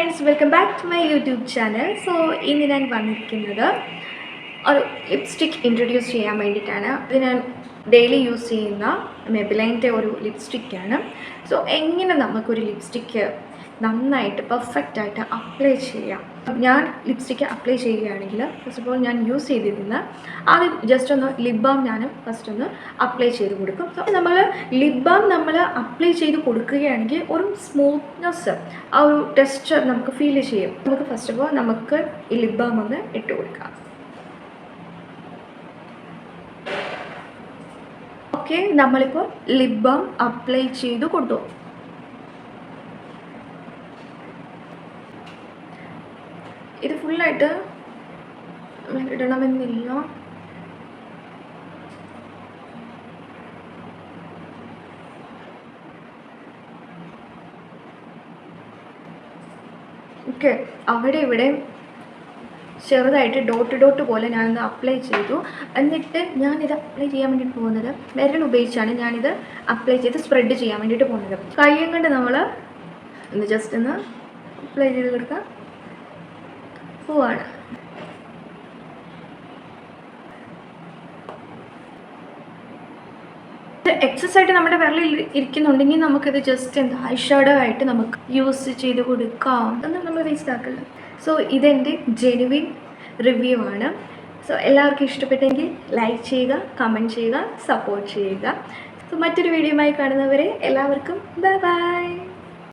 friends, welcome back to my YouTube channel. So ഇന്ന് ഞാൻ വന്നിരിക്കുന്നത് ഒരു ലിപ്സ്റ്റിക് ഇൻട്രൊഡ്യൂസ് ചെയ്യാൻ വേണ്ടിയിട്ടാണ്. ഇത് ഞാൻ ഡെയിലി യൂസ് ചെയ്യുന്ന മെബിലൈൻ്റെ ഒരു ലിപ്സ്റ്റിക്കാണ്. സോ എങ്ങനെ നമുക്കൊരു ലിപ്സ്റ്റിക്ക് നന്നായിട്ട് പെർഫെക്റ്റായിട്ട് അപ്ലൈ ചെയ്യാം. ഞാൻ ലിപ്സ്റ്റിക്ക് അപ്ലൈ ചെയ്യുകയാണെങ്കിൽ ഫസ്റ്റ് ഓഫ് ഓൾ ഞാൻ യൂസ് ചെയ്തിരുന്ന ആദ്യം ജസ്റ്റ് ഒന്ന് ലിപ് ബാം ഞാൻ ഫസ്റ്റ് ഒന്ന് അപ്ലൈ ചെയ്ത് കൊടുക്കും. സോ നമ്മൾ ലിപ് ബാം നമ്മൾ അപ്ലൈ ചെയ്ത് കൊടുക്കുകയാണെങ്കിൽ ഒരു സ്മൂത്ത്നെസ് ആ ഒരു ടെക്സ്ചർ നമുക്ക് ഫീൽ ചെയ്യും. നമുക്ക് ഫസ്റ്റ് ഓഫ് ഓൾ നമുക്ക് ഈ ലിപ് ബാം ഒന്ന് ഇട്ട് കൊടുക്കാം. ഓക്കെ, നമ്മളിപ്പോൾ ലിപ് ബാം അപ്ലൈ ചെയ്ത് കൊടുത്തു. ഇത് ഫുള്ളായിട്ട് ഇടണമെന്നില്ല. ഓക്കെ, അവിടെ ഇവിടെ ചെറുതായിട്ട് ഡോട്ട് പോലെ ഞാനിത് അപ്ലൈ ചെയ്തു. എന്നിട്ട് ഞാനിത് അപ്ലൈ ചെയ്യാൻ വേണ്ടിയിട്ട് പോകുന്നത് വിരൽ ഉപയോഗിച്ചാണ് ഞാനിത് അപ്ലൈ ചെയ്ത് സ്പ്രെഡ് ചെയ്യാൻ വേണ്ടിയിട്ട് പോകുന്നത്. കൈയും കൊണ്ട് നമ്മൾ ഒന്ന് ജസ്റ്റ് ഒന്ന് അപ്ലൈ ചെയ്ത് കൊടുക്കാം പോവാണ്. എക്സസ് ആയിട്ട് നമ്മുടെ വിരലിൽ ഇരിക്കുന്നുണ്ടെങ്കിൽ നമുക്കിത് ജസ്റ്റ് എന്താ ഐ ഷാഡോ ആയിട്ട് നമുക്ക് യൂസ് ചെയ്ത് കൊടുക്കാം. അതൊന്നും നമ്മൾ വേസ്റ്റ് ആക്കില്ല. സോ ഇതെൻ്റെ ജെനുവിൻ റിവ്യൂ ആണ്. സോ എല്ലാവർക്കും ഇഷ്ടപ്പെട്ടെങ്കിൽ ലൈക്ക് ചെയ്യുക, കമൻറ്റ് ചെയ്യുക, സപ്പോർട്ട് ചെയ്യുക. സോ മറ്റൊരു വീഡിയോയുമായി കാണുന്നവരെ എല്ലാവർക്കും ബൈ ബൈ.